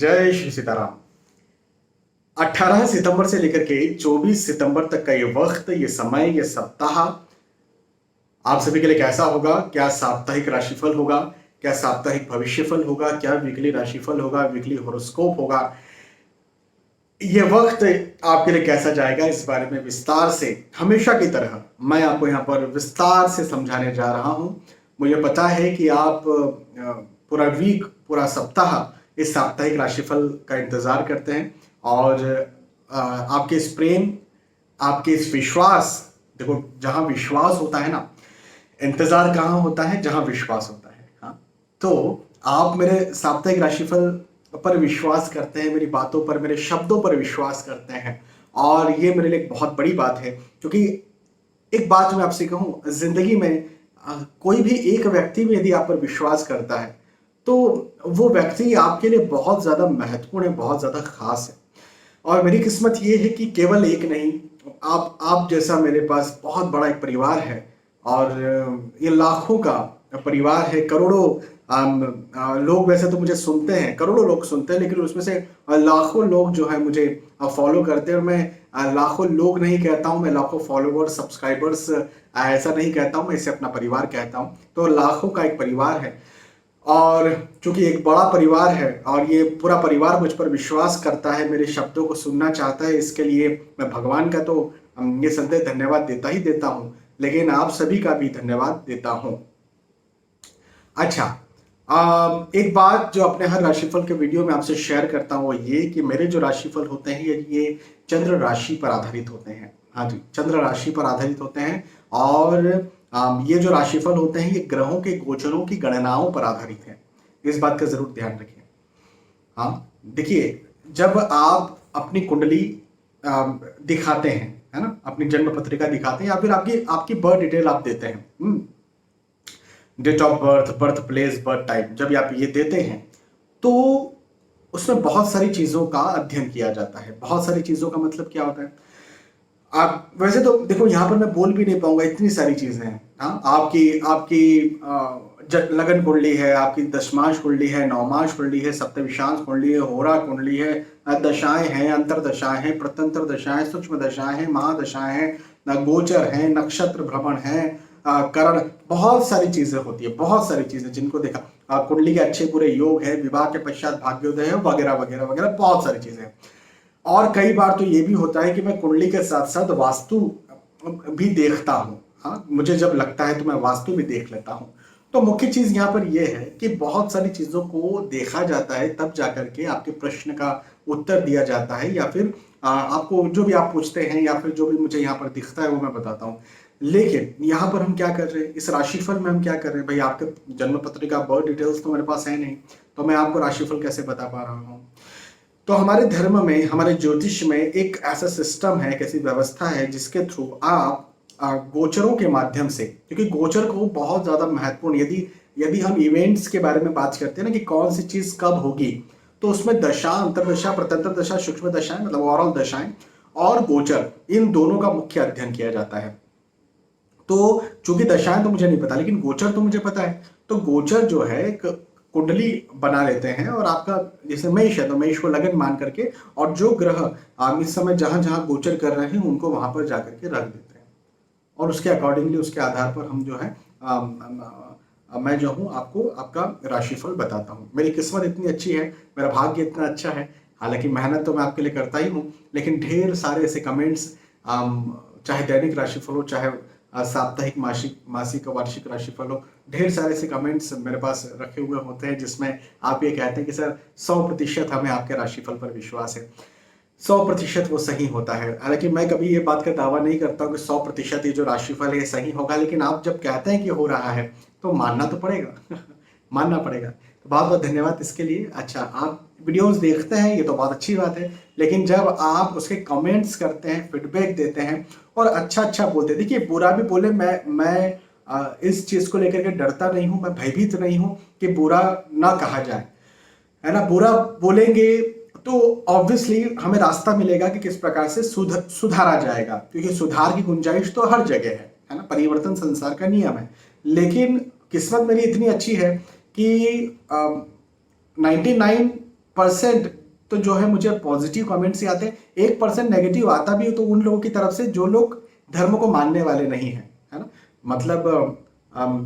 जय श्री सीताराम। 18 सितंबर से लेकर के 24 सितंबर तक का ये वक्त, ये समय, ये सप्ताह आप सभी के लिए कैसा होगा? क्या साप्ताहिक राशिफल होगा? क्या साप्ताहिक भविष्यफल होगा? क्या वीकली राशिफल होगा? वीकली होरोस्कोप होगा? ये वक्त आपके लिए कैसा जाएगा, इस बारे में विस्तार से हमेशा की तरह मैं आपको यहाँ पर विस्तार से समझाने जा रहा हूँ। मुझे पता है कि आप पूरा वीक, पूरा सप्ताह इस साप्ताहिक राशिफल का इंतजार करते हैं और आपके इस प्रेम, आपके इस विश्वास, देखो जहां विश्वास होता है ना, इंतजार कहाँ होता है? जहां विश्वास होता है। हाँ, तो आप मेरे साप्ताहिक राशिफल पर विश्वास करते हैं, मेरी बातों पर, मेरे शब्दों पर विश्वास करते हैं और ये मेरे लिए एक बहुत बड़ी बात है। क्योंकि एक बात मैं आपसे कहूं, जिंदगी में कोई भी एक व्यक्ति भी यदि आप पर विश्वास करता है तो वो व्यक्ति आपके लिए बहुत ज्यादा महत्वपूर्ण है, बहुत ज्यादा खास है। और मेरी किस्मत ये है कि केवल एक नहीं, आप जैसा मेरे पास बहुत बड़ा एक परिवार है और ये लाखों का परिवार है। करोड़ों लोग वैसे तो मुझे सुनते हैं, करोड़ों लोग सुनते हैं, लेकिन उसमें से लाखों लोग जो है मुझे फॉलो करते हैं। और मैं लाखों लोग नहीं कहता हूँ, मैं लाखों फॉलोवर्स, सब्सक्राइबर्स ऐसा नहीं कहता हूँ, मैं इसे अपना परिवार कहता हूँ। तो लाखों का एक परिवार है और चूंकि एक बड़ा परिवार है और ये पूरा परिवार मुझ पर विश्वास करता है, मेरे शब्दों को सुनना चाहता है, इसके लिए मैं भगवान का तो ये संदेह धन्यवाद देता ही देता हूं, लेकिन आप सभी का भी धन्यवाद देता हूं। अच्छा, एक बात जो अपने हर राशिफल के वीडियो में आपसे शेयर करता हूं वो ये कि मेरे जो राशिफल होते हैं ये चंद्र राशि पर आधारित होते हैं। हाँ जी, चंद्र राशि पर आधारित होते हैं और ये जो राशिफल होते हैं ये ग्रहों के गोचरों की गणनाओं पर आधारित है। इस बात का जरूर ध्यान रखिए। हाँ, देखिए, जब आप अपनी कुंडली दिखाते हैं, है ना, अपनी जन्म पत्रिका दिखाते हैं या फिर आपकी आपकी बर्थ डिटेल आप देते हैं, date of birth, birth place, birth time, जब आप ये देते हैं तो उसमें बहुत सारी चीजों का अध्ययन किया जाता है। बहुत सारी चीजों का मतलब क्या होता है? आप वैसे तो देखो, यहाँ पर मैं बोल भी नहीं पाऊंगा, इतनी सारी चीजें हैं। हाँ, आपकी आपकी लगन कुंडली है, आपकी दशमांश कुंडली है, नवमांश कुंडली है, सप्तविशांश कुंडली है, होरा कुंडली है, दशाएं हैं, अंतरदशाएं हैं, प्रत्यंतर दशाएं, सूक्ष्म दशाएं हैं, महादशाएं हैं, गोचर हैं, नक्षत्र भ्रमण है, करण, बहुत सारी चीजें होती है, बहुत सारी चीजें जिनको देखा, कुंडली के अच्छे बुरे योग है, विवाह के पश्चात भाग्योदय है, वगैरह वगैरह वगैरह, बहुत सारी चीजें हैं। और कई बार तो ये भी होता है कि मैं कुंडली के साथ साथ वास्तु भी देखता हूँ। हाँ, मुझे जब लगता है तो मैं वास्तु भी देख लेता हूँ। तो मुख्य चीज यहाँ पर यह है कि बहुत सारी चीजों को देखा जाता है, तब जाकर के आपके प्रश्न का उत्तर दिया जाता है, या फिर आपको जो भी आप पूछते हैं या फिर जो भी मुझे यहाँ पर दिखता है वो मैं बताता हूँ। लेकिन यहाँ पर हम क्या कर रहे हैं, इस राशिफल में हम क्या कर रहे हैं? भाई, आपके जन्म पत्रिका, बर्थ डिटेल्स तो मेरे पास है नहीं, तो मैं आपको राशिफल कैसे बता पा रहा हूँ? तो हमारे धर्म में, हमारे ज्योतिष में एक ऐसा सिस्टम है, एक ऐसी व्यवस्था है जिसके थ्रू आप गोचरों के माध्यम से, क्योंकि गोचर को बहुत ज्यादा महत्वपूर्ण, यदि यदि हम इवेंट्स के बारे में बात करते हैं ना कि कौन सी चीज कब होगी, तो उसमें दशा, अंतरदशा, प्रत्यंतर दशा, सूक्ष्म दशाएं, मतलब ओवरऑल दशाएं और गोचर, इन दोनों का मुख्य अध्ययन किया जाता है। तो चूंकि दशाएं तो मुझे नहीं पता, लेकिन गोचर तो मुझे पता है। तो गोचर जो है एक कुंडली बना लेते हैं और आपका जैसे मेष है तो मेष को लगन मान करके, और जो ग्रह इस समय जहां जहां गोचर कर रहे हैं उनको वहां पर जाकर के रख देते हैं और उसके अकॉर्डिंगली, उसके आधार पर हम जो है मैं जो हूँ आपको आपका राशिफल बताता हूँ। मेरी किस्मत इतनी अच्छी है, मेरा भाग्य इतना अच्छा है, हालांकि मेहनत तो मैं आपके लिए करता ही हूँ, लेकिन ढेर सारे ऐसे कमेंट्स, चाहे दैनिक राशिफल हो, चाहे साप्ताहिक, मासिक, मासिक वार्षिक राशिफल हो, ढेर सारे ऐसे कमेंट्स मेरे पास रखे हुए होते हैं जिसमें आप ये कहते हैं कि सर 100% हमें आपके राशिफल पर विश्वास है। 100% वो सही होता है। हालांकि मैं कभी ये बात का दावा नहीं करता हूँ कि 100% ये जो राशिफल है सही होगा, लेकिन आप जब कहते हैं कि हो रहा है तो मानना तो पड़ेगा मानना पड़ेगा। तो बहुत बहुत धन्यवाद इसके लिए। अच्छा, आप वीडियोस देखते हैं ये तो बहुत अच्छी बात है, लेकिन जब आप उसके कमेंट्स करते हैं, फीडबैक देते हैं और अच्छा अच्छा बोलते हैं, देखिए बुरा भी बोले, मैं इस चीज को लेकर के डरता नहीं हूं, मैं भयभीत नहीं हूं कि बुरा ना कहा जाए, है ना। बुरा बोलेंगे तो ऑब्वियसली हमें रास्ता मिलेगा कि किस प्रकार से सुधारा जाएगा, क्योंकि सुधार की गुंजाइश तो हर जगह है ना, परिवर्तन संसार का नियम है। लेकिन किस्मत मेरी इतनी अच्छी है कि 99 परसेंट तो जो है मुझे पॉजिटिव कमेंट्स ही आते हैं, 1% नेगेटिव आता भी हो तो उन लोगों की तरफ से जो लोग धर्म को मानने वाले नहीं हैं, है ना। मतलब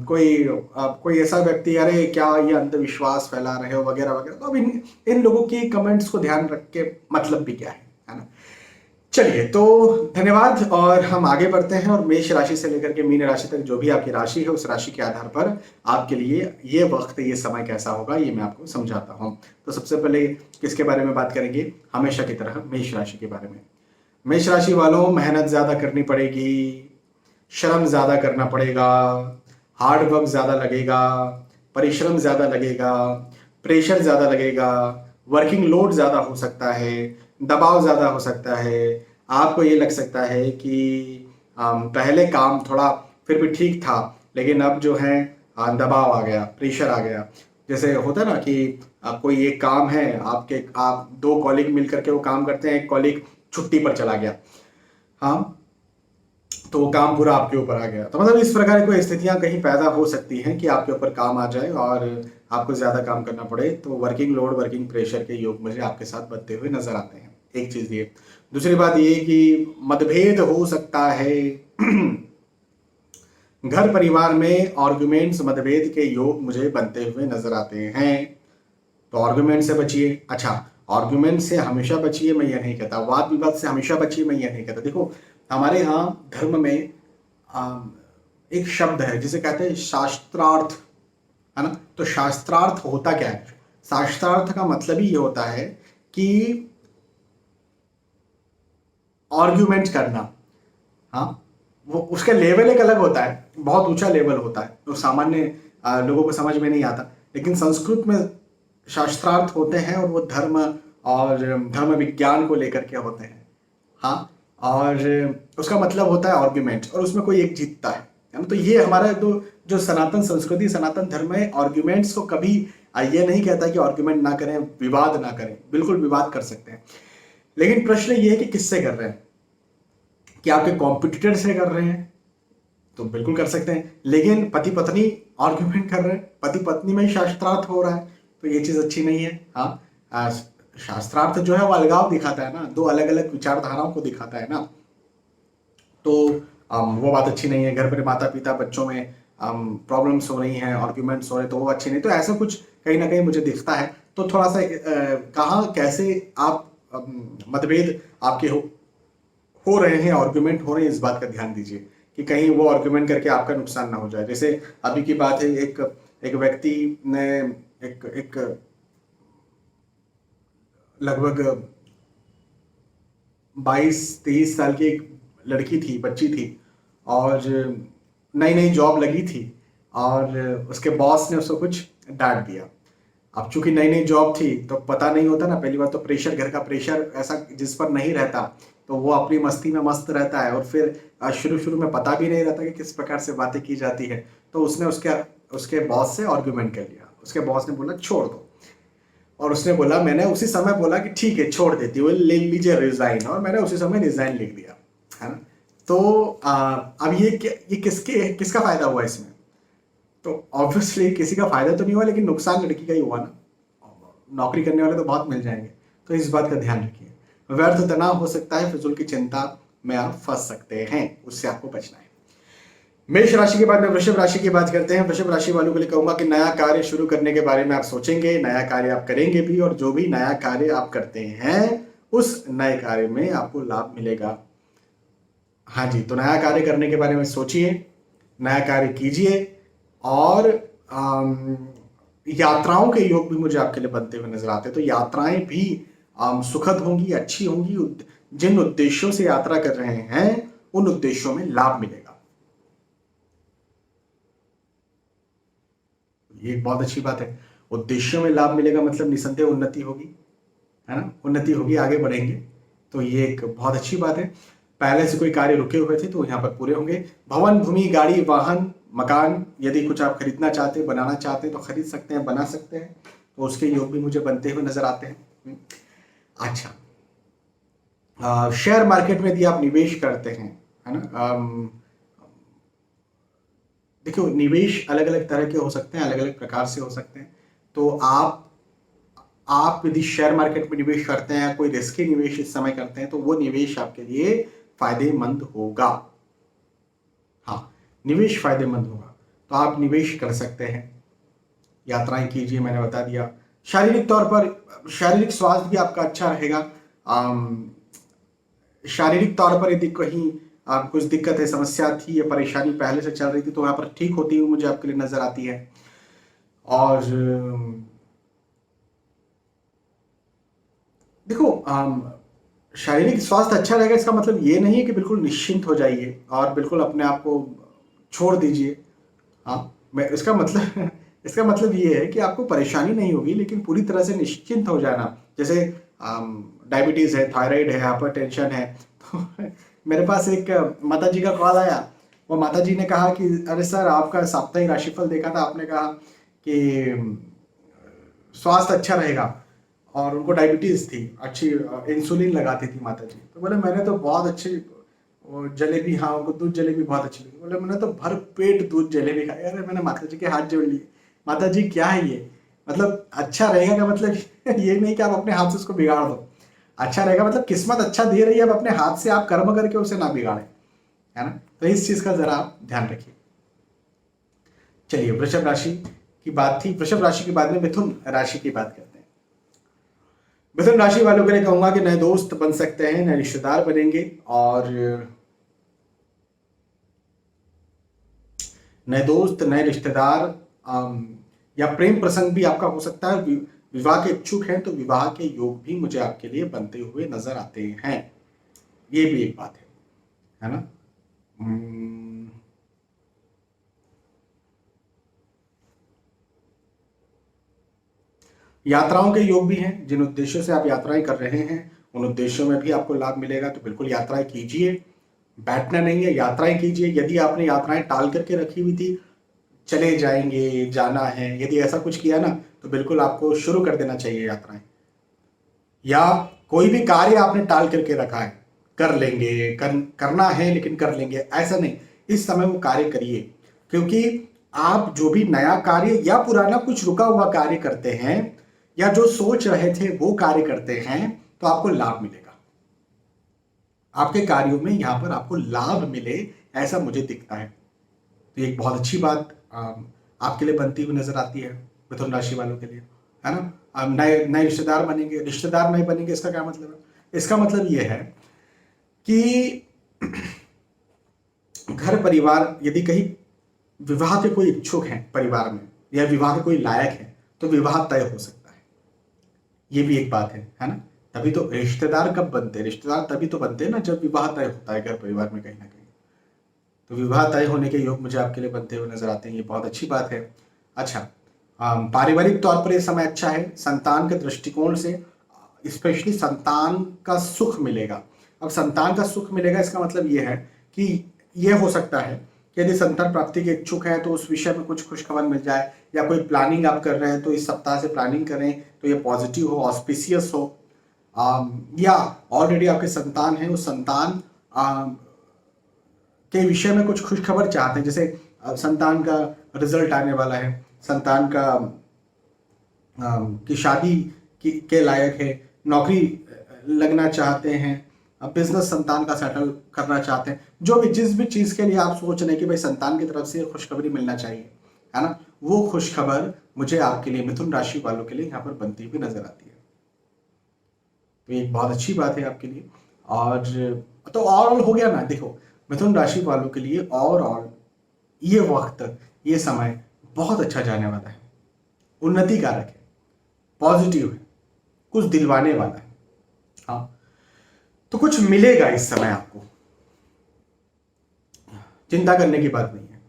कोई ऐसा व्यक्ति, अरे क्या ये अंधविश्वास फैला रहे हो वगैरह वगैरह, तो अब इन इन लोगों की कमेंट्स को ध्यान रख के मतलब भी क्या है ना। चलिए, तो धन्यवाद और हम आगे बढ़ते हैं, और मेष राशि से लेकर के मीन राशि तक जो भी आपकी राशि है उस राशि के आधार पर आपके लिए ये वक्त, ये समय कैसा होगा ये मैं आपको समझाता हूं। तो सबसे पहले किसके बारे में बात करेंगे, हमेशा की तरह मेष राशि के बारे में। मेष राशि वालों, मेहनत ज्यादा करनी पड़ेगी, श्रम ज्यादा करना पड़ेगा, हार्ड वर्क ज्यादा लगेगा, परिश्रम ज्यादा लगेगा, प्रेशर ज्यादा लगेगा, वर्किंग लोड ज्यादा हो सकता है, दबाव ज्यादा हो सकता है। आपको ये लग सकता है कि पहले काम थोड़ा फिर भी ठीक था, लेकिन अब जो है दबाव आ गया, प्रेशर आ गया। जैसे होता है ना कि कोई एक काम है, आप दो कॉलीग मिलकर के वो काम करते हैं, एक कॉलीग छुट्टी पर चला गया, हाँ, तो वो काम पूरा आपके ऊपर आ गया। तो मतलब इस प्रकार की कोई स्थितियां कहीं पैदा हो सकती हैं कि आपके ऊपर काम आ जाए और आपको ज्यादा काम करना पड़े। तो वर्किंग लोड, वर्किंग प्रेशर के योग मुझे आपके साथ बनते हुए नजर आते हैं। एक चीज ये, दूसरी बात ये कि मतभेद हो सकता है घर परिवार में आर्गुमेंट्स, मतभेद के योग मुझे बनते हुए नजर आते हैं। तो आर्गुमेंट से बचिए। अच्छा, आर्गुमेंट से हमेशा बचिए मैं ये नहीं कहता, वाद विवाद से हमेशा बचिए मैं ये नहीं कहता। देखो, हमारे यहाँ धर्म में एक शब्द है जिसे कहते हैं शास्त्रार्थ, है ना। तो शास्त्रार्थ होता क्या है? शास्त्रार्थ का मतलब ही ये होता है कि आर्ग्यूमेंट करना, हाँ, वो उसका लेवल एक अलग होता है, बहुत ऊंचा लेवल होता है, तो सामान्य लोगों को समझ में नहीं आता। लेकिन संस्कृत में शास्त्रार्थ होते हैं और वो धर्म और धर्म विज्ञान को लेकर के होते हैं, हाँ। और उसका मतलब होता है आर्ग्यूमेंट, और उसमें कोई एक जीतता है ना। तो ये हमारा जो सनातन संस्कृति, सनातन धर्म है, आर्ग्यूमेंट्स को कभी ये नहीं कहता कि आर्ग्यूमेंट ना करें, विवाद ना करें, बिल्कुल विवाद कर सकते हैं। लेकिन प्रश्न ये है कि किससे कर रहे हैं, कि आपके कॉम्पिटिटर से कर रहे हैं तो बिल्कुल कर सकते हैं, लेकिन पति पत्नी आर्ग्यूमेंट कर रहे हैं, पति पत्नी में ही शास्त्रार्थ हो रहा है, तो ये चीज अच्छी नहीं है, हाँ। शास्त्रार्थ जो है वो अलगाव दिखाता है ना, दो अलग अलग विचारधाराओं को दिखाता है ना। तो वो बात अच्छी नहीं है। घर पर माता पिता बच्चों में प्रॉब्लम्स हो रही हैं, आर्ग्यूमेंट्स हो रहे, तो वो अच्छी नहीं। तो ऐसा कुछ कहीं ना कहीं मुझे दिखता है। तो थोड़ा सा कहाँ कैसे आप मतभेद आपके हो रहे हैं, आर्ग्यूमेंट हो रहे हैं, इस बात का ध्यान दीजिए कि कहीं वो आर्ग्यूमेंट करके आपका नुकसान ना हो जाए। जैसे अभी की बात है, एक व्यक्ति ने एक लगभग 22-23 साल की एक लड़की थी, बच्ची थी, और नई नई जॉब लगी थी, और उसके बॉस ने उसको कुछ डांट दिया। अब चूंकि नई नई जॉब थी तो पता नहीं होता ना, पहली बार तो प्रेशर, घर का प्रेशर ऐसा जिस पर नहीं रहता, तो वो अपनी मस्ती में मस्त रहता है, और फिर शुरू शुरू में पता भी नहीं रहता कि किस प्रकार से बातें की जाती है। तो उसने उसके उसके बॉस से आर्ग्यूमेंट कर लिया। उसके बॉस ने बोला छोड़ दो, और उसने बोला, मैंने उसी समय बोला कि ठीक है छोड़ देती हूँ, ले लीजिए रिजाइन, और मैंने उसी समय रिजाइन लिख दिया, है ना। तो अब ये किसका फायदा हुआ इसमें? तो ऑब्वियसली किसी का फायदा तो नहीं हुआ, लेकिन नुकसान लड़की का ही हुआ ना। नौकरी करने वाले तो बहुत मिल जाएंगे। तो इस बात का ध्यान रखिए, व्यर्थ तनाव हो सकता है, फिजूल की चिंता में आप फंस सकते हैं, उससे आपको बचना है। मेष राशि के बाद में वृषभ राशि की बात करते हैं। वृषभ राशि वालों के लिए कहूंगा कि नया कार्य शुरू करने के बारे में आप सोचेंगे, नया कार्य आप करेंगे भी, और जो भी नया कार्य आप करते हैं उस नए कार्य में आपको लाभ मिलेगा। हाँ जी, तो नया कार्य करने के बारे में सोचिए, नया कार्य कीजिए, और यात्राओं के योग भी मुझे आपके लिए बनते हुए नजर आते हैं। तो यात्राएं भी सुखद होंगी, अच्छी होंगी। जिन उद्देश्यों से यात्रा कर रहे हैं उन उद्देश्यों में लाभ मिलेगा, ये एक बहुत अच्छी बात है। उद्देश्यों में लाभ मिलेगा मतलब निसंदेह उन्नति होगी, है ना, उन्नति होगी, आगे बढ़ेंगे। तो ये एक बहुत अच्छी बात है। पहले से कोई कार्य रुके हुए थे तो यहाँ पर पूरे होंगे। भवन, भूमि, गाड़ी, वाहन, मकान, यदि कुछ आप खरीदना चाहते हैं, बनाना चाहते हैं तो खरीद सकते हैं, बना सकते हैं। तो उसके योग भी मुझे बनते हुए नजर आते हैं। अच्छा, शेयर मार्केट में यदि आप निवेश करते हैं, है ना, देखियो निवेश अलग अलग तरह के हो सकते हैं, अलग अलग प्रकार से हो सकते हैं। तो आप आप यदि शेयर मार्केट में निवेश करते हैं, कोई रिस्की निवेश इस समय करते हैं, तो वो निवेश आपके लिए फायदेमंद होगा। हाँ, निवेश फायदेमंद होगा, तो आप निवेश कर सकते हैं। यात्राएं कीजिए, मैंने बता दिया। शारीरिक तौर पर शारीरिक स्वास्थ्य भी आपका अच्छा रहेगा। शारीरिक तौर पर यदि कहीं कुछ दिक्कत है, समस्या थी या परेशानी पहले से चल रही थी, तो वहां पर ठीक होती हुई मुझे आपके लिए नजर आती है। और देखो, शारीरिक स्वास्थ्य अच्छा रहेगा, इसका मतलब ये नहीं है कि बिल्कुल निश्चिंत हो जाइए और बिल्कुल अपने आप को छोड़ दीजिए। हाँ, मैं इसका मतलब इसका मतलब ये है कि आपको परेशानी नहीं होगी, लेकिन पूरी तरह से निश्चिंत हो जाना। जैसे डायबिटीज है, थायराइड है, हाइपरटेंशन है, तो मेरे पास एक माता जी का कॉल आया। वो माता जी ने कहा कि अरे सर, आपका साप्ताहिक राशिफल देखा था, आपने कहा कि स्वास्थ्य अच्छा रहेगा, और उनको डायबिटीज थी, अच्छी इंसुलिन लगाती थी माता जी। तो बोले मैंने तो बहुत अच्छी वो जलेबी, हाँ उनको दूध जलेबी बहुत अच्छी लगी। बोले मैंने तो भर पेट दूध जलेबी खाई। अरे मैंने माता जी के हाथ जोड़ लिए, माता जी क्या है ये, मतलब अच्छा रहेगा का मतलब ये नहीं कि आप अपने हाथ से उसको बिगाड़ दो। अच्छा रहेगा मतलब किस्मत अच्छा दे रही है, अब अपने हाथ से आप कर्म करके उसे ना बिगाड़े, है ना। तो इस चीज का जरा आप ध्यान रखिए। चलिए, वृषभ राशि की बात थी। वृषभ राशि के बाद में मिथुन राशि की बात करते हैं। मिथुन राशि वालों के लिए कहूंगा कि नए दोस्त बन सकते हैं, नए रिश्तेदार बनेंगे, और नए दोस्त, नए रिश्तेदार, या प्रेम प्रसंग भी आपका हो सकता है। विवाह के इच्छुक हैं तो विवाह के योग भी मुझे आपके लिए बनते हुए नजर आते हैं। ये भी एक बात है ना। यात्राओं के योग भी हैं। जिन उद्देश्यों से आप यात्राएं कर रहे हैं, उन उद्देश्यों में भी आपको लाभ मिलेगा, तो बिल्कुल यात्राएं कीजिए। बैठना नहीं है, यात्राएं कीजिए। यदि आपने यात्राएं टाल करके रखी हुई थी, चले जाएंगे, जाना है, यदि ऐसा कुछ किया ना, तो बिल्कुल आपको शुरू कर देना चाहिए यात्राएं। या कोई भी कार्य आपने टाल करके रखा है, कर लेंगे, करना है लेकिन कर लेंगे, ऐसा नहीं। इस समय वो कार्य करिए, क्योंकि आप जो भी नया कार्य या पुराना कुछ रुका हुआ कार्य करते हैं, या जो सोच रहे थे वो कार्य करते हैं, तो आपको लाभ मिलेगा। आपके कार्यों में यहां पर आपको लाभ मिले, ऐसा मुझे दिखता है। तो एक बहुत अच्छी बात आपके लिए बनती हुई नजर आती है, मिथुन राशि वालों के लिए, है ना। अब नए नए रिश्तेदार बनेंगे। रिश्तेदार नहीं बनेंगे, इसका क्या मतलब है? इसका मतलब यह है कि घर परिवार, यदि कहीं विवाह के कोई इच्छुक हैं परिवार में, या विवाह के कोई लायक है, तो विवाह तय हो सकता है। ये भी एक बात है ना। तभी तो रिश्तेदार कब बनते हैं? रिश्तेदार तभी तो बनते हैं ना जब विवाह तय होता है घर परिवार में, कहीं ना कहीं। तो विवाह तय होने के योग मुझे आपके लिए बनते हुए नजर आते हैं, ये बहुत अच्छी बात है। अच्छा, पारिवारिक तौर पर ये समय अच्छा है। संतान के दृष्टिकोण से स्पेशली संतान का सुख मिलेगा। अब संतान का सुख मिलेगा, इसका मतलब ये है कि ये हो सकता है कि यदि संतान प्राप्ति के इच्छुक हैं, तो उस विषय में कुछ खुशखबर मिल जाए, या कोई प्लानिंग आप कर रहे हैं तो इस सप्ताह से प्लानिंग करें तो ये पॉजिटिव हो, ऑस्पिशियस हो। या ऑलरेडी आपके संतान है, उस संतान के विषय में कुछ खुशखबर चाहते हैं, जैसे संतान का रिजल्ट आने वाला है, संतान का की शादी के लायक है, नौकरी लगना चाहते हैं, बिजनेस संतान का सेटल करना चाहते हैं, जो भी जिस भी चीज के लिए आप सोच रहे हैं कि भाई संतान की तरफ से खुशखबरी मिलना चाहिए, है ना, वो खुशखबर मुझे आपके लिए, मिथुन राशि वालों के लिए यहाँ पर बनती हुई नजर आती है। तो ये एक बहुत अच्छी बात है आपके लिए। और तो ओवरऑल हो गया ना। देखो, मिथुन राशि वालों के लिए ओवरऑल ये वक्त, ये समय बहुत अच्छा जाने वाला है, उन्नति कारक है, पॉजिटिव है, कुछ दिलवाने वाला है। हाँ, तो कुछ मिलेगा इस समय आपको, चिंता करने की बात नहीं है।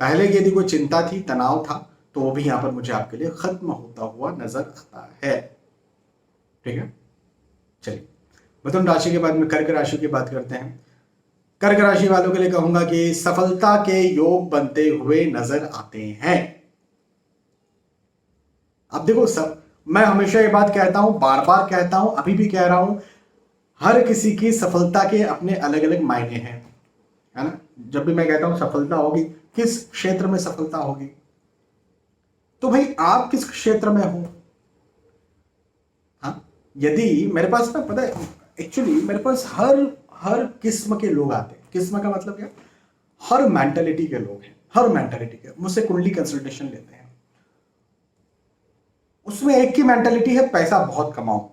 पहले यदि कोई चिंता थी, तनाव था, तो वो भी यहां पर मुझे आपके लिए खत्म होता हुआ नजर आता है। ठीक है, चलिए, मिथुन राशि के बाद में कर्क राशि की बात करते हैं। कर्क राशि वालों के लिए कहूंगा कि सफलता के योग बनते हुए नजर आते हैं। अब देखो, सब मैं हमेशा ये बात कहता हूं, बार बार कहता हूं, अभी भी कह रहा हूं, हर किसी की सफलता के अपने अलग अलग मायने हैं, है ना। जब भी मैं कहता हूं सफलता होगी, किस क्षेत्र में सफलता होगी, तो भाई आप किस क्षेत्र में हो, यदि मेरे पास ना, पता है एक्चुअली मेरे पास हर हर किस्म के लोग आते हैं। किस्म का मतलब क्या? हर मेंटालिटी के लोग हैं, हर मेंटालिटी के मुझसे कुंडली कंसल्टेशन लेते हैं। उसमें एक की मेंटालिटी है पैसा बहुत कमाओ,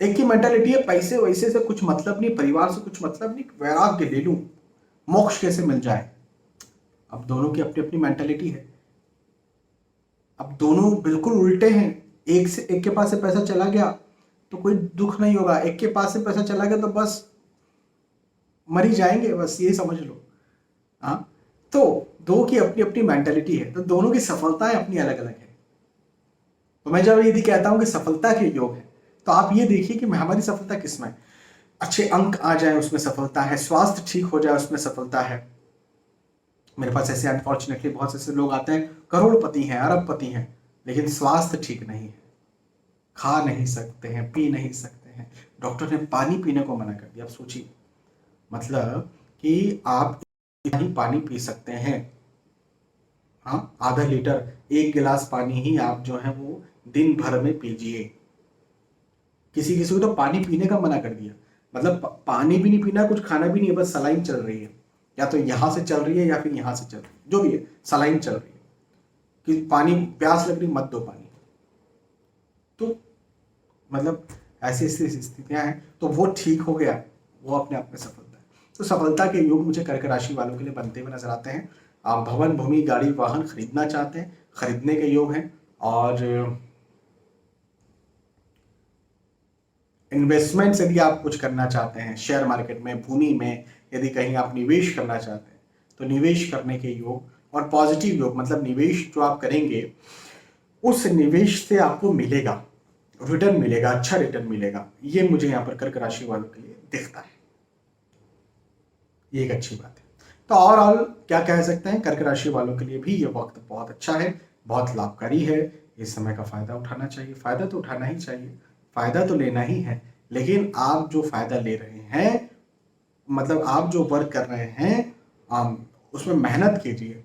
एक की मेंटालिटी है पैसे वैसे से कुछ मतलब नहीं, परिवार से कुछ मतलब नहीं, वैराग्य ले लूं, मोक्ष कैसे मिल जाए। अब दोनों की अपनी अपनी मेंटालिटी है। अब दोनों बिल्कुल उल्टे हैं। एक के पास से पैसा चला गया तो कोई दुख नहीं होगा, एक के पास से पैसा चला गया तो बस मर ही जाएंगे, बस ये समझ लो। हाँ, तो दो की अपनी अपनी मेंटालिटी है, तो दोनों की सफलताएं अपनी अलग अलग है। तो मैं जब यदि कहता हूं कि सफलता के योग है, तो आप ये देखिए कि हमारी सफलता किसमें है। अच्छे अंक आ जाए उसमें सफलता है, स्वास्थ्य ठीक हो जाए उसमें सफलता है। मेरे पास ऐसे अनफॉर्चुनेटली बहुत से ऐसे लोग आते हैं, करोड़पति हैं, अरबपति हैं, लेकिन स्वास्थ्य ठीक नहीं है, खा नहीं सकते हैं, पी नहीं सकते हैं, डॉक्टर ने पानी पीने को मना कर दिया। आप सोचिए, मतलब कि आप इतना ही पानी पी सकते हैं। हाँ, आधा लीटर, एक गिलास पानी ही आप जो है वो दिन भर में पीजिए। किसी किसी को तो पानी पीने का मना कर दिया, मतलब पानी भी नहीं पीना, कुछ खाना भी नहीं है, बस सलाइन चल रही है, या तो यहां से चल रही है या फिर यहां से चल रही है, जो भी है सलाइन चल रही है कि पानी, प्यास लग रही मत दो पानी। तो मतलब ऐसी ऐसी स्थितियां हैं, तो वो ठीक हो गया, वो अपने आप में सफलता है। तो सफलता के योग मुझे कर्क राशि वालों के लिए बनते हुए नजर आते हैं। आप भवन, भूमि, गाड़ी, वाहन खरीदना चाहते हैं, खरीदने के योग हैं। और इन्वेस्टमेंट्स यदि आप कुछ करना चाहते हैं शेयर मार्केट में, भूमि में, यदि कहीं आप निवेश करना चाहते हैं तो निवेश करने के योग और पॉजिटिव योग, मतलब निवेश जो आप करेंगे उस निवेश से आपको मिलेगा, रिटर्न मिलेगा, अच्छा रिटर्न मिलेगा, ये मुझे यहाँ पर कर्क राशि वालों के लिए दिखता है। ये एक अच्छी बात है। तो ओवरऑल क्या कह सकते हैं, कर्क राशि वालों के लिए भी ये वक्त बहुत अच्छा है, बहुत लाभकारी है। इस समय का फायदा उठाना चाहिए, फायदा तो उठाना ही चाहिए, फायदा तो लेना ही है। लेकिन आप जो फायदा ले रहे हैं, मतलब आप जो वर्क कर रहे हैं, उसमें मेहनत कीजिए,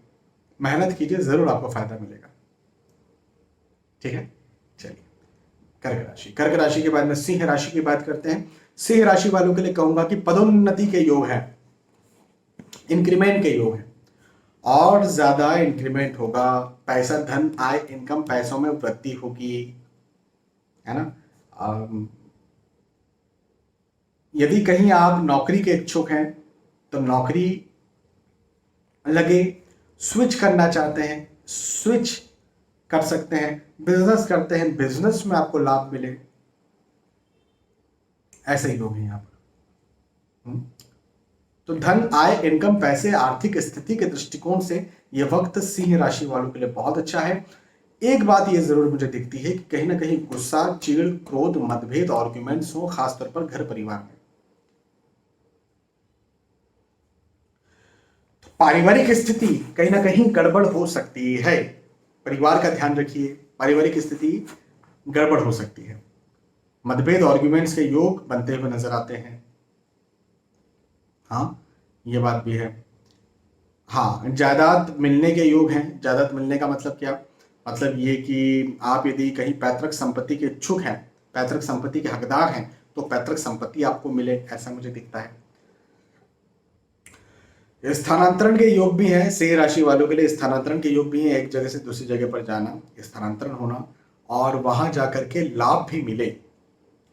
मेहनत कीजिए, जरूर आपको फायदा मिलेगा। ठीक है, चलिए। कर्क राशि, कर्क राशि के बाद में सिंह राशि की बात करते हैं। सिंह राशि वालों के लिए कहूंगा कि पदोन्नति के योग है, इंक्रीमेंट के योग है, और ज्यादा इंक्रीमेंट होगा, पैसा, धन, आय, इनकम, पैसों में वृद्धि होगी, है ना। यदि कहीं आप नौकरी के इच्छुक हैं तो नौकरी लगे, स्विच करना चाहते हैं स्विच कर सकते हैं, बिजनेस करते हैं बिजनेस में आपको लाभ मिले, ऐसे ही लोग हैं यहाँ पर। हम्म। तो धन, आय, इनकम, पैसे, आर्थिक स्थिति के दृष्टिकोण से यह वक्त सिंह राशि वालों के लिए बहुत अच्छा है। एक बात यह जरूर मुझे दिखती है कि कहीं ना कहीं गुस्सा, चिड़, क्रोध, मतभेद, आर्ग्यूमेंट्स हो, खासतौर पर घर परिवार में। पारिवारिक स्थिति कहीं ना कहीं गड़बड़ हो सकती है, परिवार का ध्यान रखिए, पारिवारिक स्थिति गड़बड़ हो सकती है। मतभेद, आर्ग्यूमेंट्स के योग बनते हुए नजर आते हैं। हाँ, ये बात भी है। हाँ, जायदाद मिलने के योग हैं। जायदाद मिलने का मतलब क्या? मतलब ये कि आप यदि कहीं पैतृक संपत्ति के इच्छुक हैं, पैतृक संपत्ति के हकदार हैं, तो पैतृक संपत्ति आपको मिले, ऐसा मुझे दिखता है। स्थानांतरण के योग भी हैं सिंह राशि वालों के लिए, स्थानांतरण के योग भी हैं, एक जगह से दूसरी जगह पर जाना, स्थानांतरण होना, और वहां जाकर के लाभ भी मिले।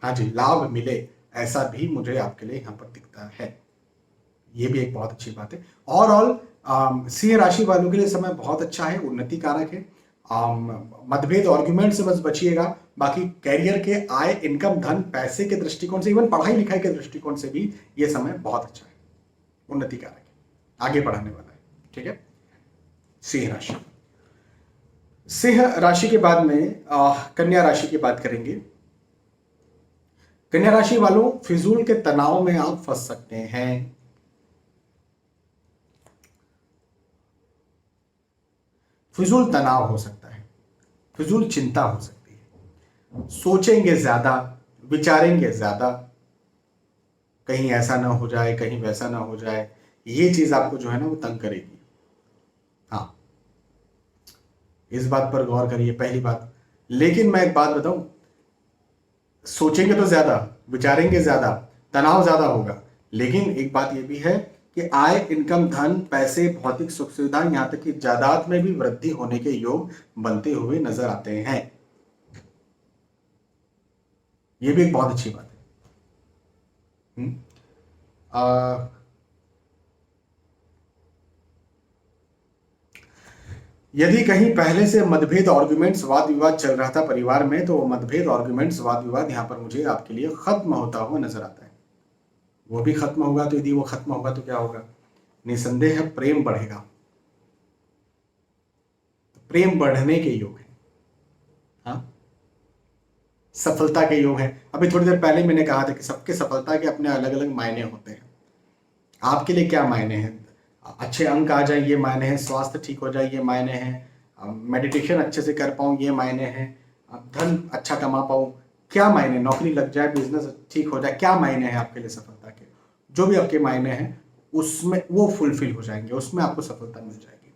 हाँ जी, लाभ मिले, ऐसा भी मुझे आपके लिए यहाँ पर दिखता है। ये भी एक बहुत अच्छी बात है। ओवरऑल सिंह राशि वालों के लिए समय बहुत अच्छा है, उन्नति कारक है। मतभेद, आर्ग्यूमेंट से बस बचिएगा। बाकी कैरियर के, आय, इनकम, धन, पैसे के दृष्टिकोण से, इवन पढ़ाई लिखाई के दृष्टिकोण से भी ये समय बहुत अच्छा है, उन्नति कारक है, आगे बढ़ाने वाला है। ठीक है, सिंह राशि। सिंह राशि के बाद में कन्या राशि की बात करेंगे। कन्या राशि वालों, फिजूल के तनाव में आप फंस सकते हैं। फिजूल तनाव हो सकता है, फिजूल चिंता हो सकती है, सोचेंगे ज्यादा, विचारेंगे ज्यादा, कहीं ऐसा ना हो जाए, कहीं वैसा ना हो जाए, ये चीज आपको जो है ना वो तंग करेगी। हाँ, इस बात पर गौर करिए, पहली बात। लेकिन मैं एक बात बताऊं, सोचेंगे तो ज्यादा, विचारेंगे ज्यादा, तनाव ज्यादा होगा। लेकिन एक बात यह भी है कि आय, इनकम, धन, पैसे, भौतिक सुख सुविधा, यहां तक कि जायदाद में भी वृद्धि होने के योग बनते हुए नजर आते हैं। यह भी एक बहुत अच्छी बात है। यदि कहीं पहले से मतभेद, आर्गुमेंट्स, वाद विवाद चल रहा था परिवार में, तो वो मतभेद, आर्गुमेंट्स, वाद विवाद यहां पर मुझे आपके लिए खत्म होता हुआ नजर आता है। वो भी खत्म होगा, तो यदि वो खत्म होगा तो क्या होगा? निसंदेह प्रेम बढ़ेगा। प्रेम बढ़ने के योग है। हाँ, सफलता के योग है। अभी थोड़ी देर पहले मैंने कहा था कि सबके सफलता के अपने अलग अलग मायने होते हैं। आपके लिए क्या मायने हैं? अच्छे अंक आ जाए, ये मायने हैं। स्वास्थ्य ठीक हो जाए, ये मायने हैं। मेडिटेशन अच्छे से कर पाऊँ, ये मायने हैं। धन अच्छा कमा पाऊँ, क्या मायने? नौकरी लग जाए, बिजनेस ठीक हो जाए, क्या मायने हैं आपके लिए सफलता के? जो भी आपके मायने हैं उसमें वो फुलफिल हो जाएंगे, उसमें आपको सफलता मिल जाएगी।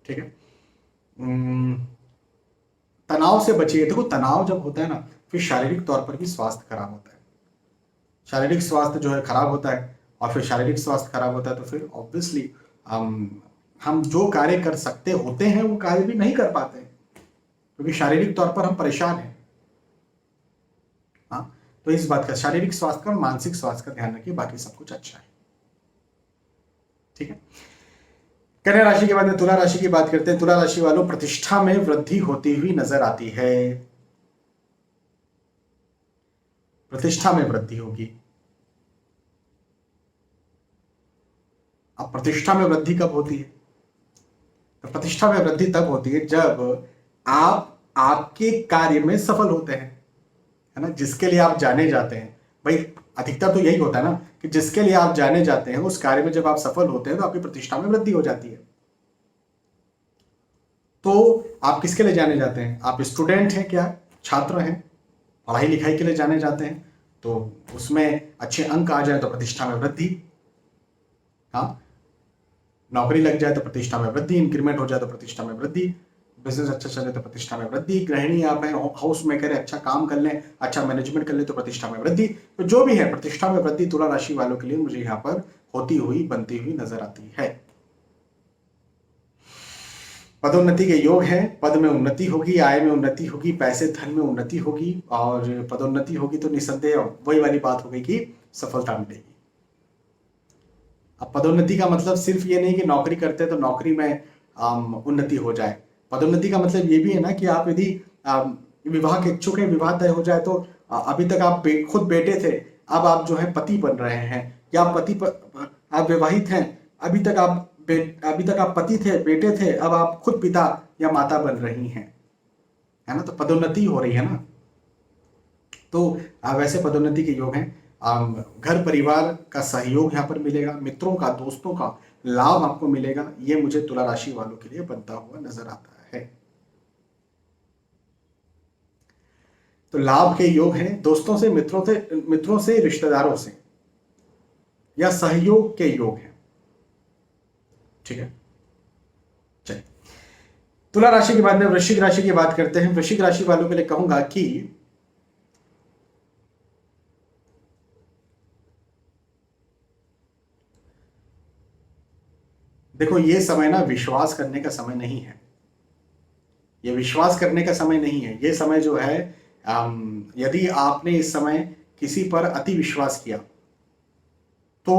ठीक है। तनाव से बचिए। देखो, तनाव जब होता है ना, फिर शारीरिक तौर पर भी स्वास्थ्य खराब होता है। शारीरिक स्वास्थ्य जो है खराब होता है, और फिर शारीरिक स्वास्थ्य खराब होता है तो फिर ऑब्वियसली हम जो कार्य कर सकते होते हैं वो कार्य भी नहीं कर पाते हैं, क्योंकि शारीरिक तौर पर हम परेशान हैं। हाँ, तो इस बात का, शारीरिक स्वास्थ्य का और मानसिक स्वास्थ्य का ध्यान रखिए, बाकी सब कुछ अच्छा है। ठीक है। कन्या राशि के बाद में तुला राशि की बात करते हैं। तुला राशि वालों, प्रतिष्ठा में वृद्धि होती हुई नजर आती है। प्रतिष्ठा में वृद्धि होगी। अब प्रतिष्ठा में वृद्धि कब होती है? तो प्रतिष्ठा में वृद्धि तब होती है जब आप आपके कार्य में सफल होते हैं, है ना, जिसके लिए आप जाने जाते हैं। भाई, अधिकतर तो यही होता है ना कि जिसके लिए आप जाने जाते हैं उस कार्य में जब आप सफल होते हैं तो आपकी प्रतिष्ठा में वृद्धि हो जाती है। तो आप किसके लिए जाने जाते हैं? आप स्टूडेंट हैं क्या? छात्र हैं, पढ़ाई लिखाई के लिए जाने जाते हैं, तो उसमें अच्छे अंक आ जाए तो प्रतिष्ठा में वृद्धि। हाँ, नौकरी लग जाए तो प्रतिष्ठा में वृद्धि, इंक्रीमेंट हो जाए तो प्रतिष्ठा में वृद्धि, बिजनेस अच्छा चले तो प्रतिष्ठा में वृद्धि, गृहिणी आप हैं, हाउस मेकर है, अच्छा काम कर लें, अच्छा मैनेजमेंट कर लें तो प्रतिष्ठा में वृद्धि। तो जो भी है, प्रतिष्ठा में वृद्धि तुला राशि वालों के लिए मुझे यहाँ पर होती हुई, बनती हुई नजर आती है। पदोन्नति के योग हैं। पद में उन्नति होगी, आय में उन्नति होगी, पैसे धन में उन्नति होगी, और पदोन्नति होगी तो निसंदेह वही वाली बात हो गई कि सफलता मिलेगी। अब पदोन्नति का मतलब सिर्फ ये नहीं कि नौकरी करते हैं तो नौकरी में उन्नति हो जाए। पदोन्नति का मतलब ये भी है ना कि आप यदि विवाह के इच्छुक हैं, विवाह तय हो जाए तो अभी तक आप खुद बेटे थे, अब आप जो है पति बन रहे हैं, या आप विवाहित हैं, अभी तक आप पति थे, बेटे थे, अब आप खुद पिता या माता बन रही हैं, है ना, तो पदोन्नति हो रही है ना। तो वैसे पदोन्नति के योग हैं। घर परिवार का सहयोग यहाँ पर मिलेगा, मित्रों का, दोस्तों का लाभ आपको मिलेगा। ये मुझे तुला राशि वालों के लिए बनता हुआ नजर आता है। तो लाभ के योग हैं, दोस्तों से, मित्रों से, रिश्तेदारों से, या सहयोग के योग हैं। ठीक है, चलिए तुला राशि के बाद में वृश्चिक राशि की बात करते हैं। वृश्चिक राशि वालों के लिए कहूंगा कि देखो, ये समय ना विश्वास करने का समय नहीं है। ये विश्वास करने का समय नहीं है। ये समय जो है, यदि आपने इस समय किसी पर अति विश्वास किया तो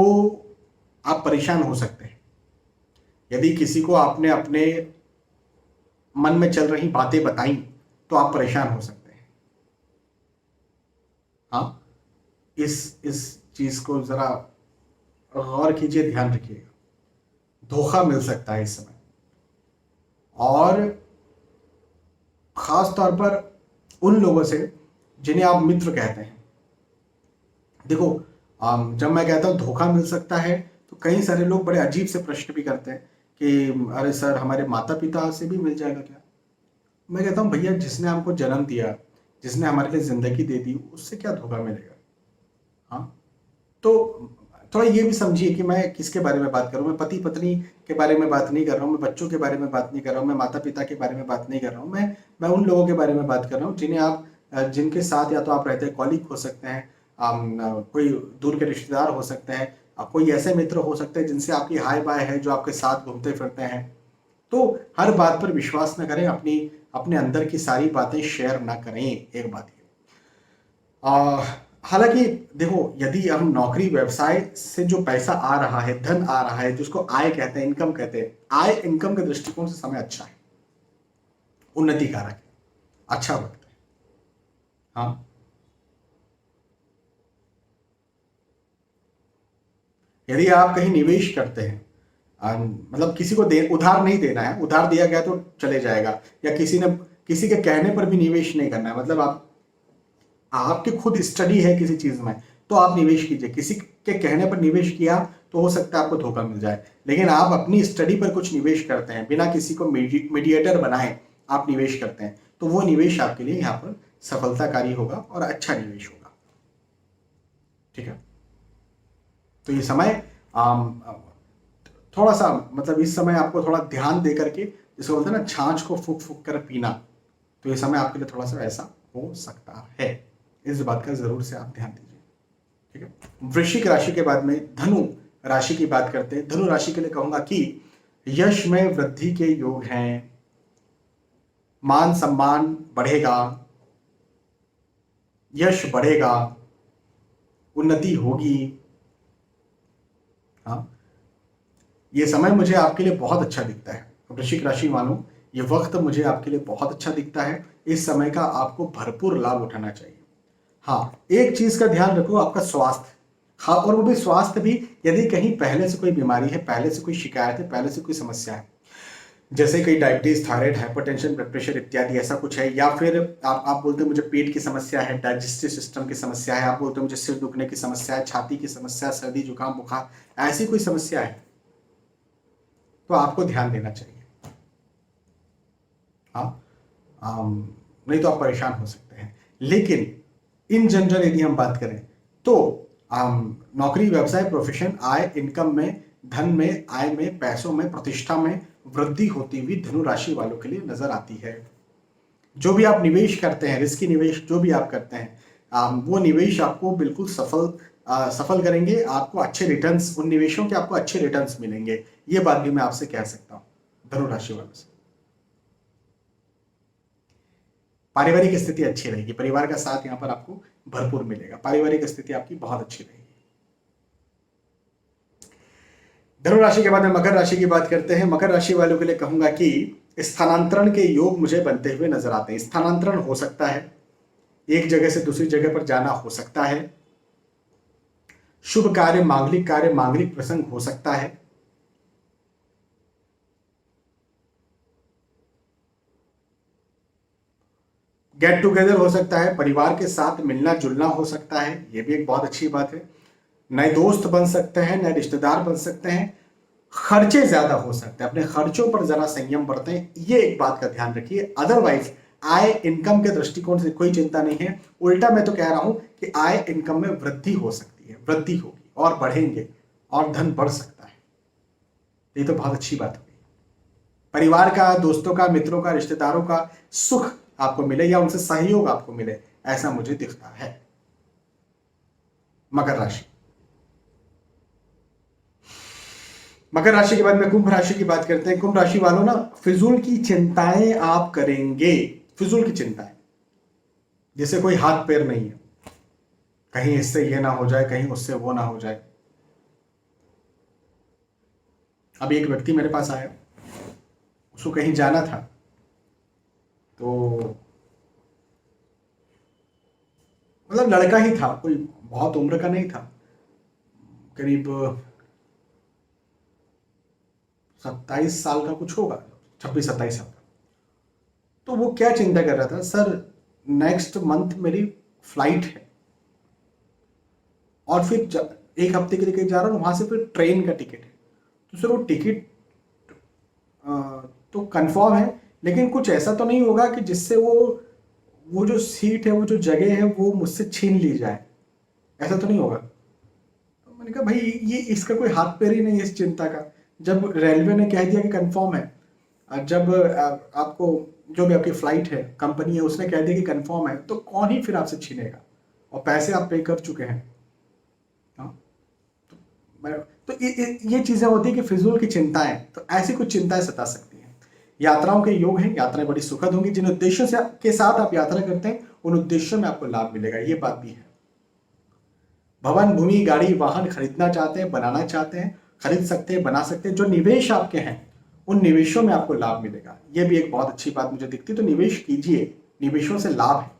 आप परेशान हो सकते हैं। यदि किसी को आपने अपने मन में चल रही बातें बताई तो आप परेशान हो सकते हैं। हाँ, इस चीज को जरा गौर कीजिए, ध्यान रखिएगा। धोखा मिल सकता है इस समय, और खास तौर पर उन लोगों से जिन्हें आप मित्र कहते हैं। देखो, जब मैं कहता हूं धोखा मिल सकता है तो कई सारे लोग बड़े अजीब से प्रश्न भी करते हैं कि अरे सर, हमारे माता पिता से भी मिल जाएगा क्या? मैं कहता हूं भैया, जिसने हमको जन्म दिया, जिसने हमारे लिए जिंदगी दे दी, उससे क्या धोखा मिलेगा? हाँ, तो थोड़ा ये भी समझिए कि मैं किसके बारे में बात कर रहा हूँ। मैं पति पत्नी के बारे में बात नहीं कर रहा हूँ, मैं बच्चों के बारे में बात नहीं कर रहा हूँ, मैं माता पिता के बारे में बात नहीं कर रहा हूँ। मैं उन लोगों के बारे में बात कर रहा हूँ जिन्हें आप जिनके साथ या तो आप रहते हैं, कॉलीग हो सकते हैं, कोई दूर के रिश्तेदार हो सकते हैं, कोई ऐसे मित्र हो सकते हैं जिनसे आपकी हाय बाय है, जो आपके साथ घूमते फिरते हैं। तो हर बात पर विश्वास न करें, अपने अंदर की सारी बातें शेयर ना करें। एक बात ये, हालांकि देखो, यदि हम नौकरी व्यवसाय से जो पैसा आ रहा है, धन आ रहा है, जिसको आय कहते हैं, इनकम कहते हैं, आय इनकम के दृष्टिकोण से समय अच्छा है, उन्नति कारक है, अच्छा वक्त है। हाँ, यदि आप कहीं निवेश करते हैं, मतलब किसी को उधार नहीं देना है, उधार दिया गया तो चले जाएगा, या किसी के कहने पर भी निवेश नहीं करना है, मतलब आपकी खुद स्टडी है किसी चीज में, तो आप निवेश कीजिए। किसी के कहने पर निवेश किया तो हो सकता है आपको धोखा मिल जाए, लेकिन आप अपनी स्टडी पर कुछ निवेश करते हैं, बिना किसी को मीडिएटर बनाए आप निवेश करते हैं, तो वो निवेश आपके लिए यहाँ पर सफलताकारी होगा और अच्छा निवेश होगा। ठीक है, तो ये समय थोड़ा सा, मतलब इस समय आपको थोड़ा ध्यान दे करके, जिसको बोलते हैं ना, छाछ को फूक फूक कर पीना, तो ये समय आपके लिए थोड़ा सा ऐसा हो सकता है। इस बात का जरूर से आप ध्यान दीजिए। ठीक है, वृश्चिक राशि के बाद में धनु राशि की बात करते हैं। धनु राशि के लिए कहूंगा कि यश में वृद्धि के योग हैं, मान सम्मान बढ़ेगा, यश बढ़ेगा, उन्नति होगी। हाँ, ये समय मुझे आपके लिए बहुत अच्छा दिखता है वृश्चिक राशि वालों, ये वक्त मुझे आपके लिए बहुत अच्छा दिखता है। इस समय का आपको भरपूर लाभ उठाना चाहिए। हाँ, एक चीज का ध्यान रखो, आपका स्वास्थ्य। हाँ, और वो भी स्वास्थ्य भी, यदि कहीं पहले से कोई बीमारी है, पहले से कोई शिकायत है, पहले से कोई समस्या है, जैसे कि diabetes, thyroid, hypertension, blood pressure इत्यादि, ऐसा कुछ है, या फिर आप बोलते हैं मुझे पेट की समस्या है, डाइजेस्टिव सिस्टम की समस्या है, आप बोलते हैं मुझे सिर दुखने की समस्या है, छाती की समस्या, सर्दी जुकाम बुखार, ऐसी कोई समस्या है, तो आपको ध्यान देना चाहिए। हाँ, नहीं तो आप परेशान हो सकते हैं। लेकिन इन जनरल यदि हम बात करें तो नौकरी, व्यवसाय, प्रोफेशन, आय, इनकम में, धन में, आय में, पैसों में, प्रतिष्ठा में वृद्धि होती हुई धनु राशि वालों के लिए नजर आती है। जो भी आप निवेश करते हैं, रिस्की निवेश जो भी आप करते हैं, वो निवेश आपको बिल्कुल सफल करेंगे। आपको अच्छे रिटर्न्स, उन निवेशों के आपको अच्छे रिटर्न्स मिलेंगे। ये बात भी मैं आपसे कह सकता हूँ धनु राशि वालों से। पारिवारिक स्थिति अच्छी रहेगी, परिवार का साथ यहाँ पर आपको भरपूर मिलेगा, पारिवारिक स्थिति आपकी बहुत अच्छी रहेगी। धनु राशि के बाद में मकर राशि की बात करते हैं। मकर राशि वालों के लिए कहूंगा कि स्थानांतरण के योग मुझे बनते हुए नजर आते हैं। स्थानांतरण हो सकता है, एक जगह से दूसरी जगह पर जाना हो सकता है, शुभ कार्य, मांगलिक प्रसंग हो सकता है, गेट टुगेदर हो सकता है, परिवार के साथ मिलना जुलना हो सकता है, यह भी एक बहुत अच्छी बात है, नए दोस्त बन सकते हैं, नए रिश्तेदार बन सकते हैं, खर्चे ज्यादा हो सकते हैं, अपने खर्चों पर जरा संयम बरतें, ये एक बात का ध्यान रखिए। अदरवाइज आय इनकम के दृष्टिकोण से कोई चिंता नहीं है, उल्टा मैं तो कह रहा हूं कि आय इनकम में वृद्धि हो सकती है, वृद्धि होगी और बढ़ेंगे और धन बढ़ सकता है। ये तो बहुत अच्छी बात होगी। परिवार का, दोस्तों का, मित्रों का, रिश्तेदारों का सुख आपको मिले या उनसे सहयोग आपको मिले, ऐसा मुझे दिखता है। मकर राशि, मकर राशि के बाद में कुंभ राशि की बात करते हैं। कुंभ राशि वालों ना, फिजूल की चिंताएं आप करेंगे, फिजूल की चिंताएं, जिसे कोई हाथ पैर नहीं है, कहीं इससे ये ना हो जाए, कहीं उससे वो ना हो जाए। अब एक व्यक्ति मेरे पास आया, उसको कहीं जाना था, तो मतलब लड़का ही था, कोई बहुत उम्र का नहीं था, करीब 27 साल का कुछ होगा, 26-27 साल का। तो वो क्या चिंता कर रहा था, सर नेक्स्ट मंथ मेरी फ्लाइट है और फिर एक हफ्ते के लिए कहीं जा रहा हूँ, वहां से फिर ट्रेन का टिकट है, तो सर वो टिकट तो कंफर्म है, लेकिन कुछ ऐसा तो नहीं होगा कि जिससे वो जो सीट है, वो जो जगह है, वो मुझसे छीन ली जाए, ऐसा तो नहीं होगा। तो मैंने कहा भाई, ये इसका कोई हाथ पैर ही नहीं है इस चिंता का। जब रेलवे ने कह दिया कि कंफर्म है, जब आपको जो भी आपकी फ्लाइट है, कंपनी है, उसने कह दिया कि कंफर्म है, तो कौन ही फिर आपसे छीनेगा, और पैसे आप पे कर चुके हैं। हाँ, तो ये चीजें होती है कि फिजूल की चिंताएं, तो ऐसी कुछ चिंताएं सता सकती हैं। यात्राओं के योग हैं, यात्राएं बड़ी सुखद होंगी। जिन उद्देश्यों से के साथ आप यात्रा करते हैं उन उद्देश्यों में आपको लाभ मिलेगा, ये बात भी है। भवन, भूमि, गाड़ी, वाहन खरीदना चाहते हैं, बनाना चाहते हैं, खरीद सकते हैं, बना सकते हैं। जो निवेश आपके हैं उन निवेशों में आपको लाभ मिलेगा, ये भी एक बहुत अच्छी बात मुझे दिखती है। तो निवेश कीजिए, निवेशों से लाभ है।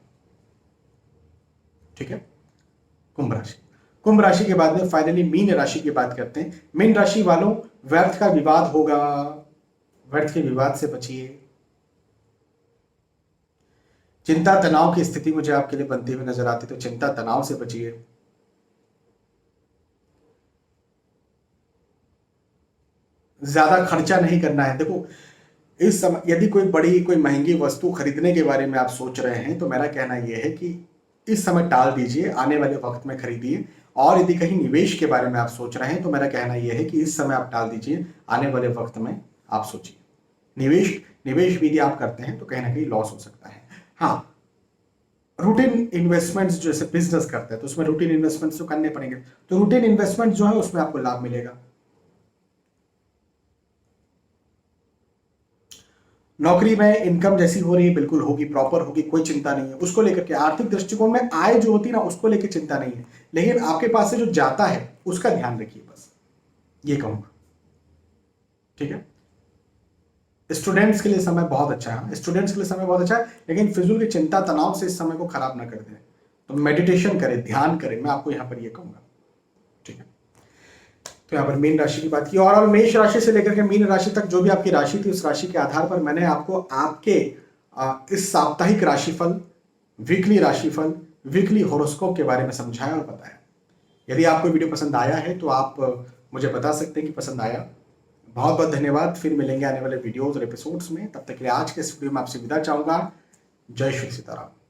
ठीक है। कुंभ राशि, कुंभ राशि के बाद में फाइनली मीन राशि की बात करते हैं। मीन राशि वालों, व्यर्थ का विवाद होगा, व्यर्थ के विवाद से बचिए। चिंता तनाव की स्थिति मुझे आपके लिए बनती हुई नजर आती, तो चिंता तनाव से बचिए। ज्यादा खर्चा नहीं करना है। देखो, इस समय यदि कोई महंगी वस्तु खरीदने के बारे में आप सोच रहे हैं, तो मेरा कहना यह है कि इस समय टाल दीजिए, आने वाले वक्त में खरीदिए। और यदि कहीं निवेश के बारे में आप सोच रहे हैं, तो मेरा कहना यह है कि इस समय आप टाल दीजिए, आने वाले वक्त में आप सोचिए। निवेश निवेश भी यदि आप करते हैं तो कहीं ना कहीं लॉस हो सकता है। हाँ, रूटीन इन्वेस्टमेंट्स, जैसे बिजनेस करते हैं तो उसमें रूटीन इन्वेस्टमेंट्स तो करने पड़ेंगे, तो रूटीन इन्वेस्टमेंट जो है उसमें आपको लाभ मिलेगा। नौकरी में इनकम जैसी हो रही है बिल्कुल होगी, प्रॉपर होगी, कोई चिंता नहीं है उसको लेकर के। आर्थिक दृष्टिकोण में आय जो होती है ना, उसको लेकर चिंता नहीं है, लेकिन आपके पास से जो जाता है उसका ध्यान रखिए, बस ये कहूंगा। ठीक है। स्टूडेंट्स के लिए समय बहुत अच्छा है, स्टूडेंट्स के लिए समय बहुत अच्छा है, लेकिन फिजूल की चिंता तनाव से इस समय को खराब ना कर दें। तो मेडिटेशन करें, ध्यान करें, मैं आपको यहां पर ये कहूंगा। ठीक है। तो यहाँ पर मीन राशि की बात की, और मेष राशि से लेकर के मीन राशि तक जो भी आपकी राशि थी, उस राशि के आधार पर मैंने आपको आपके इस साप्ताहिक राशिफल, वीकली राशिफल, वीकली होरोस्कोप के बारे में समझाया और बताया। यदि आपको वीडियो पसंद आया है तो आप मुझे बता सकते हैं कि पसंद आया। बहुत बहुत धन्यवाद। फिर मिलेंगे आने वाले वीडियोज और एपिसोड्स में। तब तक के लिए आज के इस वीडियो में आपसे विदा चाहूंगा। जय श्री सीताराम।